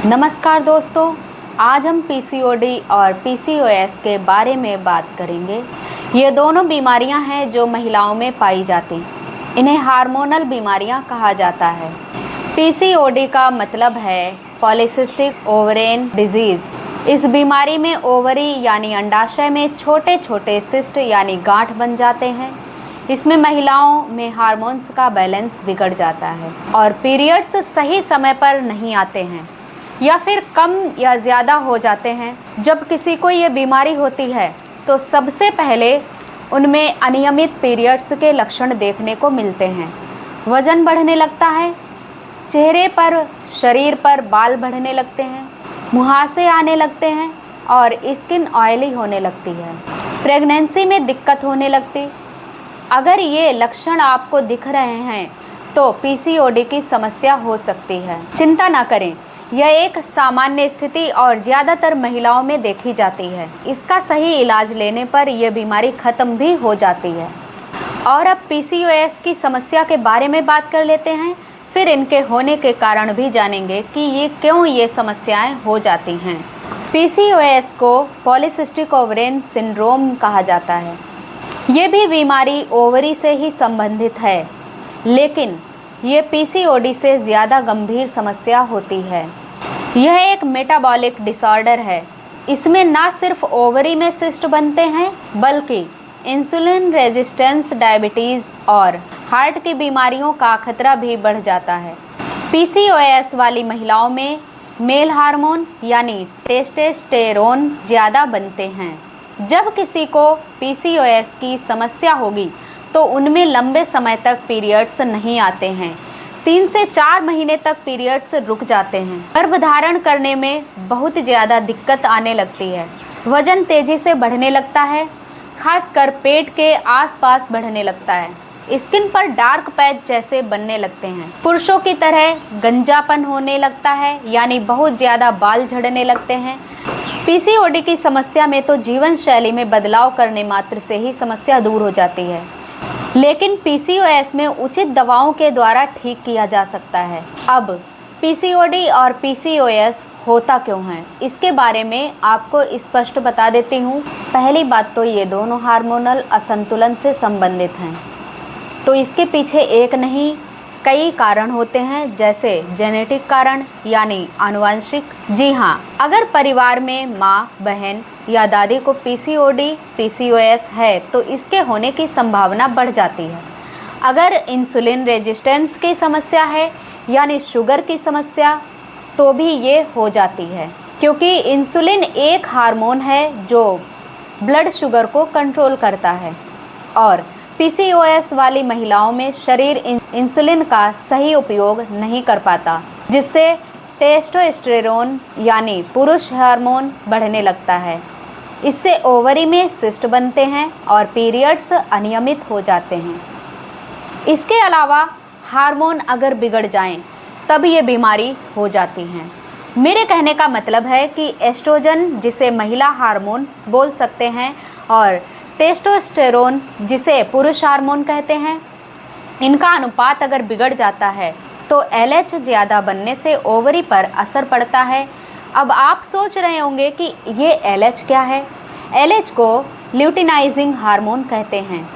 नमस्कार दोस्तों, आज हम पीसीओडी और पीसीओएस के बारे में बात करेंगे। ये दोनों बीमारियां हैं जो महिलाओं में पाई जाती। इन्हें हार्मोनल बीमारियां कहा जाता है। पीसीओडी का मतलब है पॉलीसिस्टिक ओवरियन डिजीज। इस बीमारी में ओवरी यानी अंडाशय में छोटे छोटे सिस्ट यानी गांठ बन जाते हैं। इसमें महिलाओं में हार्मोन्स का बैलेंस बिगड़ जाता है और पीरियड्स सही समय पर नहीं आते हैं या फिर कम या ज़्यादा हो जाते हैं। जब किसी को ये बीमारी होती है तो सबसे पहले उनमें अनियमित पीरियड्स के लक्षण देखने को मिलते हैं। वज़न बढ़ने लगता है, चेहरे पर शरीर पर बाल बढ़ने लगते हैं, मुहासे आने लगते हैं और स्किन ऑयली होने लगती है। प्रेगनेंसी में दिक्कत होने लगती। अगर ये लक्षण आपको दिख रहे हैं तो पीसीओडी की समस्या हो सकती है। चिंता ना करें, यह एक सामान्य स्थिति और ज़्यादातर महिलाओं में देखी जाती है। इसका सही इलाज लेने पर यह बीमारी खत्म भी हो जाती है। और अब पीसीओएस की समस्या के बारे में बात कर लेते हैं, फिर इनके होने के कारण भी जानेंगे कि ये क्यों ये समस्याएं हो जाती हैं। पीसीओएस को पॉलीसिस्टिक ओवरियन सिंड्रोम कहा जाता है। ये भी बीमारी ओवरी से ही संबंधित है, लेकिन ये पीसीओडी से ज़्यादा गंभीर समस्या होती है। यह एक मेटाबॉलिक डिसऑर्डर है। इसमें ना सिर्फ ओवरी में सिस्ट बनते हैं, बल्कि इंसुलिन रेजिस्टेंस, डायबिटीज़ और हार्ट की बीमारियों का खतरा भी बढ़ जाता है। पीसीओएस वाली महिलाओं में मेल हार्मोन यानी टेस्टोस्टेरोन ज़्यादा बनते हैं। जब किसी को पीसीओएस की समस्या होगी तो उनमें लंबे समय तक पीरियड्स नहीं आते हैं। 3 से 4 महीने तक पीरियड्स रुक जाते हैं। गर्भधारण करने में बहुत ज़्यादा दिक्कत आने लगती है। वज़न तेज़ी से बढ़ने लगता है, खासकर पेट के आसपास बढ़ने लगता है। स्किन पर डार्क पैच जैसे बनने लगते हैं। पुरुषों की तरह गंजापन होने लगता है, यानी बहुत ज़्यादा बाल झड़ने लगते हैं। पीसीओडी की समस्या में तो जीवन शैली में बदलाव करने मात्र से ही समस्या दूर हो जाती है, लेकिन पीसीओएस में उचित दवाओं के द्वारा ठीक किया जा सकता है। अब पीसीओडी और पीसीओएस होता क्यों है, इसके बारे में आपको स्पष्ट बता देती हूँ। पहली बात तो ये दोनों हार्मोनल असंतुलन से संबंधित हैं, तो इसके पीछे एक नहीं कई कारण होते हैं, जैसे जेनेटिक कारण यानी आनुवंशिक। जी हाँ, अगर परिवार में माँ, बहन या दादी को पीसीओडी, पीसीओएस है तो इसके होने की संभावना बढ़ जाती है। अगर इंसुलिन रेजिस्टेंस की समस्या है यानी शुगर की समस्या, तो भी ये हो जाती है, क्योंकि इंसुलिन एक हार्मोन है जो ब्लड शुगर को कंट्रोल करता है। और पीसीओएस वाली महिलाओं में शरीर इंसुलिन का सही उपयोग नहीं कर पाता, जिससे टेस्टोस्टेरोन यानी पुरुष हार्मोन बढ़ने लगता है। इससे ओवरी में सिस्ट बनते हैं और पीरियड्स अनियमित हो जाते हैं। इसके अलावा हार्मोन अगर बिगड़ जाएं, तब ये बीमारी हो जाती हैं। मेरे कहने का मतलब है कि एस्ट्रोजन, जिसे महिला हार्मोन बोल सकते हैं, और टेस्टोस्टेरोन, जिसे पुरुष हार्मोन कहते हैं, इनका अनुपात अगर बिगड़ जाता है तो एलएच ज़्यादा बनने से ओवरी पर असर पड़ता है। अब आप सोच रहे होंगे कि ये एलएच क्या है। एलएच को ल्यूटिनाइजिंग हार्मोन कहते हैं,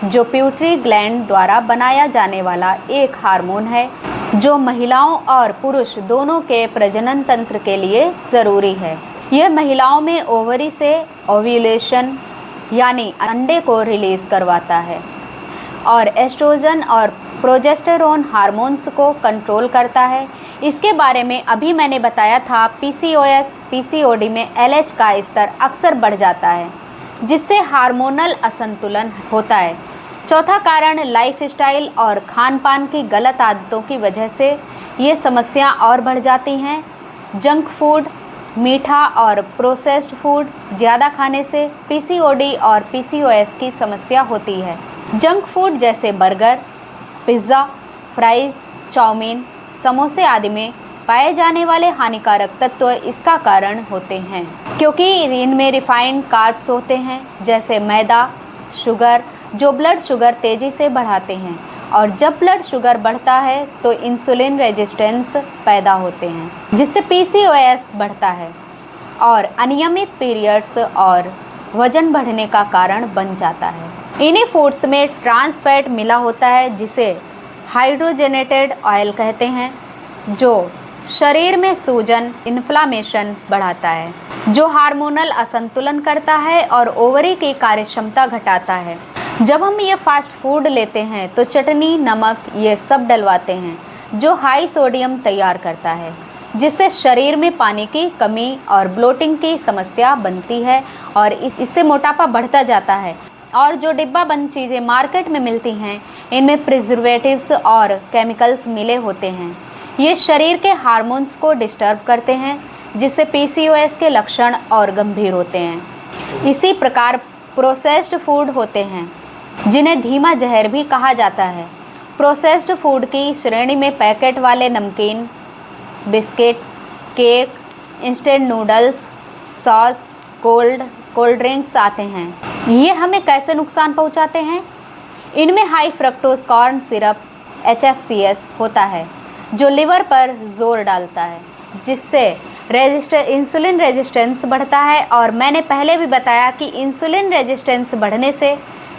जो पिट्यूटरी ग्लैंड द्वारा बनाया जाने वाला एक हार्मोन है, जो महिलाओं और पुरुष दोनों के प्रजनन तंत्र के लिए ज़रूरी है। यह महिलाओं में ओवरी से ओव्यूलेशन यानी अंडे को रिलीज़ करवाता है और एस्ट्रोजन और प्रोजेस्टेरोन हार्मोन्स को कंट्रोल करता है। इसके बारे में अभी मैंने बताया था। पीसीओएस, पीसीओडी में एलएच का स्तर अक्सर बढ़ जाता है, जिससे हार्मोनल असंतुलन होता है। चौथा कारण लाइफस्टाइल और खान पान की गलत आदतों की वजह से ये समस्या और बढ़ जाती हैं। जंक फूड, मीठा और प्रोसेस्ड फूड ज़्यादा खाने से पीसीओडी और पीसीओएस की समस्या होती है। जंक फूड जैसे बर्गर, पिज़्ज़ा, फ्राइज़, चाउमीन, समोसे आदि में पाए जाने वाले हानिकारक तत्व इसका कारण होते हैं, क्योंकि इनमें रिफाइंड कार्ब्स होते हैं, जैसे मैदा, शुगर, जो ब्लड शुगर तेज़ी से बढ़ाते हैं और जब ब्लड शुगर बढ़ता है तो इंसुलिन रेजिस्टेंस पैदा होते हैं, जिससे पीसीओएस बढ़ता है और अनियमित पीरियड्स और वजन बढ़ने का कारण बन जाता है। इन्हीं फूड्स में ट्रांस फैट मिला होता है, जिसे हाइड्रोजनेटेड ऑयल कहते हैं, जो शरीर में सूजन, इन्फ्लामेशन बढ़ाता है, जो हार्मोनल असंतुलन करता है और ओवरी की कार्यक्षमता घटाता है। जब हम ये फास्ट फूड लेते हैं तो चटनी, नमक ये सब डलवाते हैं, जो हाई सोडियम तैयार करता है, जिससे शरीर में पानी की कमी और ब्लोटिंग की समस्या बनती है और इससे मोटापा बढ़ता जाता है। और जो डिब्बा बंद चीज़ें मार्केट में मिलती हैं, इनमें प्रिजर्वेटिव्स और केमिकल्स मिले होते हैं। ये शरीर के हार्मोन्स को डिस्टर्ब करते हैं, जिससे पीसीओएस के लक्षण और गंभीर होते हैं। इसी प्रकार प्रोसेस्ड फूड होते हैं, जिन्हें धीमा जहर भी कहा जाता है। प्रोसेस्ड फूड की श्रेणी में पैकेट वाले नमकीन, biscuit, cake, instant noodles, sauce, cold drinks आते हैं। ये हमें कैसे नुकसान पहुंचाते हैं? इनमें high fructose corn syrup HFCS होता है, जो लिवर पर जोर डालता है, जिससे इंसुलिन रेजिस्टेंस बढ़ता है। और मैंने पहले भी बताया कि इंसुलिन रेजिस्टेंस बढ़ने से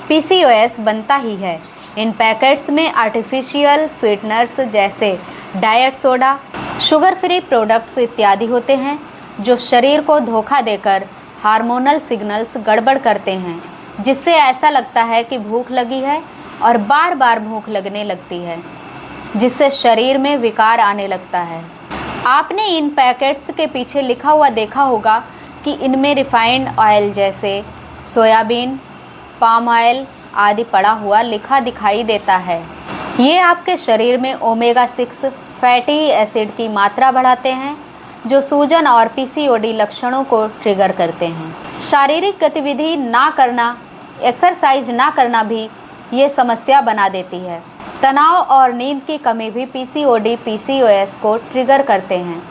पीसीओएस बनता ही है। इन पैकेट्स में आर्टिफिशियल स्वीटनर्स जैसे diet soda, sugar free products इत्यादि होते हैं, जो शरीर को धोखा देकर हार्मोनल सिग्नल्स गड़बड़ करते हैं, जिससे ऐसा लगता है कि भूख लगी है और बार बार भूख लगने लगती है, जिससे शरीर में विकार आने लगता है। आपने इन पैकेट्स के पीछे लिखा हुआ देखा होगा कि इनमें रिफाइंड ऑयल जैसे सोयाबीन, पाम ऑयल आदि पड़ा हुआ लिखा दिखाई देता है। ये आपके शरीर में ओमेगा 6 फैटी एसिड की मात्रा बढ़ाते हैं, जो सूजन और पीसीओडी लक्षणों को ट्रिगर करते हैं। शारीरिक गतिविधि ना करना, एक्सरसाइज ना करना भी ये समस्या बना देती है। तनाव और नींद की कमी भी पीसीओडी, पीसीओएस को ट्रिगर करते हैं।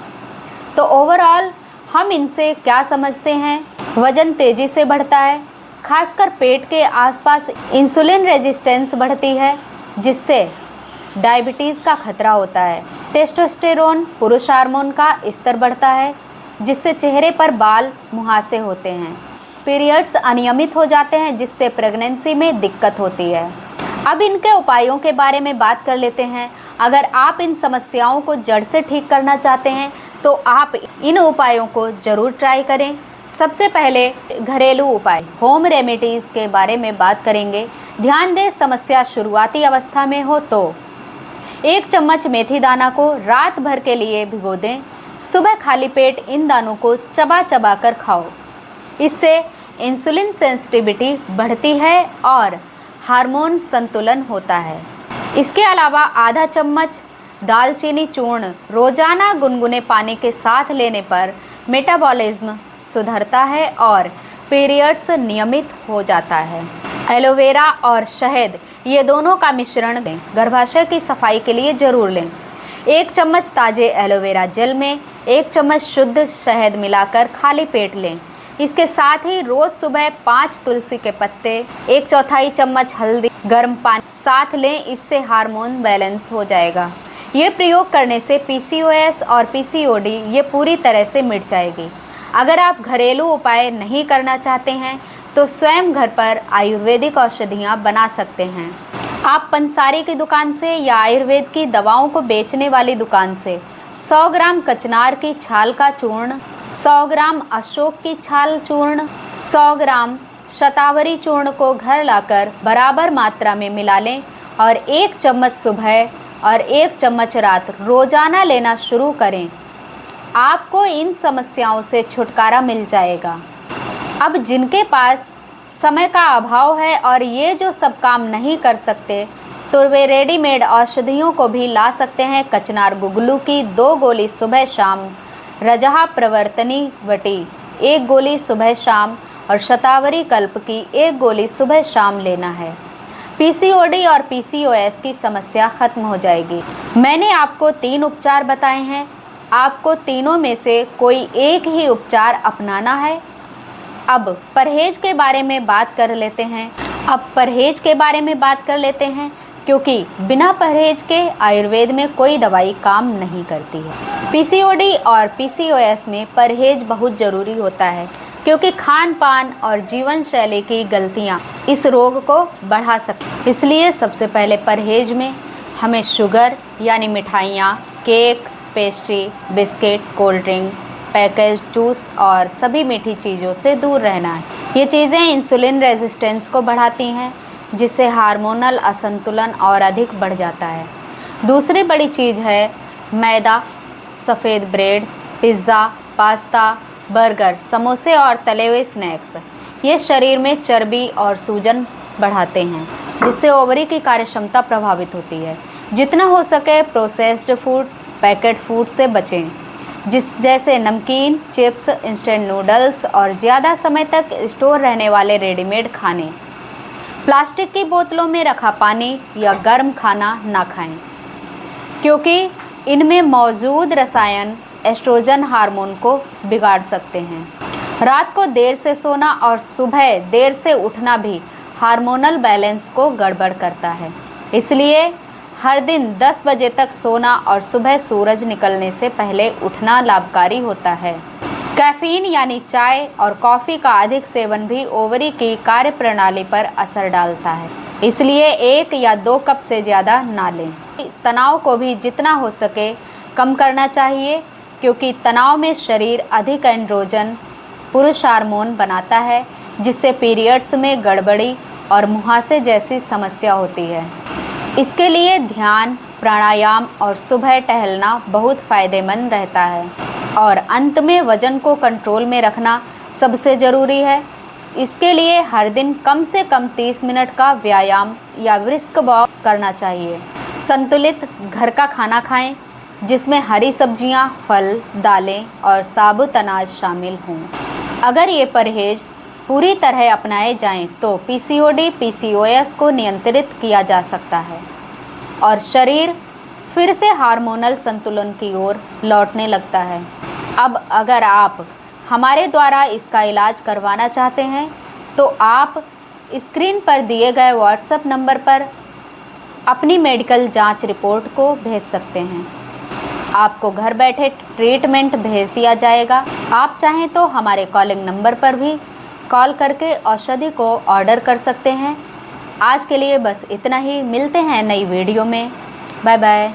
तो ओवरऑल हम इनसे क्या समझते हैं? वजन तेज़ी से बढ़ता है, खासकर पेट के आसपास इंसुलिन रेजिस्टेंस बढ़ती है, जिससे डायबिटीज़ का खतरा होता है। टेस्टोस्टेरोन पुरुष हार्मोन का स्तर बढ़ता है, जिससे चेहरे पर बाल, मुहासे होते हैं। पीरियड्स अनियमित हो जाते हैं, जिससे प्रेगनेंसी में दिक्कत होती है। अब इनके उपायों के बारे में बात कर लेते हैं। अगर आप इन समस्याओं को जड़ से ठीक करना चाहते हैं तो आप इन उपायों को ज़रूर ट्राई करें। सबसे पहले घरेलू उपाय, होम रेमेडीज़ के बारे में बात करेंगे। ध्यान दें, समस्या शुरुआती अवस्था में हो तो 1 चम्मच मेथी दाना को रात भर के लिए भिगो दें। सुबह खाली पेट इन दानों को चबा चबा कर खाओ। इससे इंसुलिन सेंसिटिविटी बढ़ती है और हार्मोन संतुलन होता है। इसके अलावा आधा चम्मच दालचीनी चूर्ण रोजाना गुनगुने पानी के साथ लेने पर मेटाबॉलिज्म सुधरता है और पीरियड्स नियमित हो जाता है। एलोवेरा और शहद ये दोनों का मिश्रण दें। गर्भाशय की सफाई के लिए ज़रूर लें। 1 चम्मच ताज़े एलोवेरा जेल में 1 चम्मच शुद्ध शहद मिलाकर खाली पेट लें। इसके साथ ही रोज़ सुबह 5 तुलसी के पत्ते, 1/4 चम्मच हल्दी, गर्म पानी साथ लें। इससे हार्मोन बैलेंस हो जाएगा। ये प्रयोग करने से पीसीओएस और पीसीओडी ये पूरी तरह से मिट जाएगी। अगर आप घरेलू उपाय नहीं करना चाहते हैं तो स्वयं घर पर आयुर्वेदिक औषधियाँ बना सकते हैं। आप पंसारी की दुकान से या आयुर्वेद की दवाओं को बेचने वाली दुकान से 100 ग्राम कचनार की छाल का चूर्ण, 100 ग्राम अशोक की छाल चूर्ण, 100 ग्राम शतावरी चूर्ण को घर लाकर बराबर मात्रा में मिला लें और 1 चम्मच सुबह और 1 चम्मच रात रोजाना लेना शुरू करें। आपको इन समस्याओं से छुटकारा मिल जाएगा। अब जिनके पास समय का अभाव है और ये जो सब काम नहीं कर सकते तो वे रेडीमेड औषधियों को भी ला सकते हैं। कचनार गुगलू की 2 गोली सुबह शाम, रजहा प्रवर्तनी वटी 1 गोली सुबह शाम और शतावरी कल्प की 1 गोली सुबह शाम लेना है। पीसीओडी और पीसीओएस की समस्या खत्म हो जाएगी। मैंने आपको 3 उपचार बताए हैं। आपको तीनों में से कोई एक ही उपचार अपनाना है। अब परहेज के बारे में बात कर लेते हैं। क्योंकि बिना परहेज के आयुर्वेद में कोई दवाई काम नहीं करती है। पीसीओडी और पीसीओएस में परहेज बहुत ज़रूरी होता है, क्योंकि खान पान और जीवन शैली की गलतियां इस रोग को बढ़ा सकती। इसलिए सबसे पहले परहेज में हमें शुगर यानी मिठाइयाँ, cake, pastry, biscuit, cold drink, package juice और सभी मीठी चीज़ों से दूर रहना है। ये चीज़ें इंसुलिन रेजिस्टेंस को बढ़ाती हैं, जिससे हार्मोनल असंतुलन और अधिक बढ़ जाता है। दूसरी बड़ी चीज़ है मैदा, सफ़ेद ब्रेड, पिज़्ज़ा, पास्ता, बर्गर, समोसे और तले हुए स्नैक्स। ये शरीर में चर्बी और सूजन बढ़ाते हैं, जिससे ओवरी की कार्यक्षमता प्रभावित होती है। जितना हो सके प्रोसेस्ड फूड, पैकेट फूड से बचें, जैसे नमकीन, चिप्स, इंस्टेंट नूडल्स और ज़्यादा समय तक स्टोर रहने वाले रेडीमेड खाने। प्लास्टिक की बोतलों में रखा पानी या गर्म खाना ना खाएं, क्योंकि इनमें मौजूद रसायन एस्ट्रोजन हार्मोन को बिगाड़ सकते हैं। रात को देर से सोना और सुबह देर से उठना भी हार्मोनल बैलेंस को गड़बड़ करता है। इसलिए हर दिन 10 बजे तक सोना और सुबह सूरज निकलने से पहले उठना लाभकारी होता है। कैफीन यानी चाय और कॉफ़ी का अधिक सेवन भी ओवरी की कार्यप्रणाली पर असर डालता है, इसलिए 1 या 2 कप से ज़्यादा ना लें। तनाव को भी जितना हो सके कम करना चाहिए, क्योंकि तनाव में शरीर अधिक एंड्रोजन पुरुष हार्मोन बनाता है, जिससे पीरियड्स में गड़बड़ी और मुहासे जैसी समस्या होती है। इसके लिए ध्यान, प्राणायाम और सुबह टहलना बहुत फ़ायदेमंद रहता है। और अंत में वज़न को कंट्रोल में रखना सबसे ज़रूरी है। इसके लिए हर दिन कम से कम 30 मिनट का व्यायाम या ब्रिस्क वॉक करना चाहिए। संतुलित घर का खाना खाएं, जिसमें हरी सब्जियां, फल, दालें और साबुत अनाज शामिल हों। अगर ये परहेज पूरी तरह अपनाए जाएं, तो पीसीओडी, पीसीओएस को नियंत्रित किया जा सकता है और शरीर फिर से हार्मोनल संतुलन की ओर लौटने लगता है। अब अगर आप हमारे द्वारा इसका इलाज करवाना चाहते हैं, तो आप स्क्रीन पर दिए गए व्हाट्सएप नंबर पर अपनी मेडिकल जांच रिपोर्ट को भेज सकते हैं। आपको घर बैठे ट्रीटमेंट भेज दिया जाएगा। आप चाहें तो हमारे कॉलिंग नंबर पर भी कॉल करके औषधि को ऑर्डर कर सकते हैं। आज के लिए बस इतना ही। मिलते हैं नई वीडियो में। Bye bye.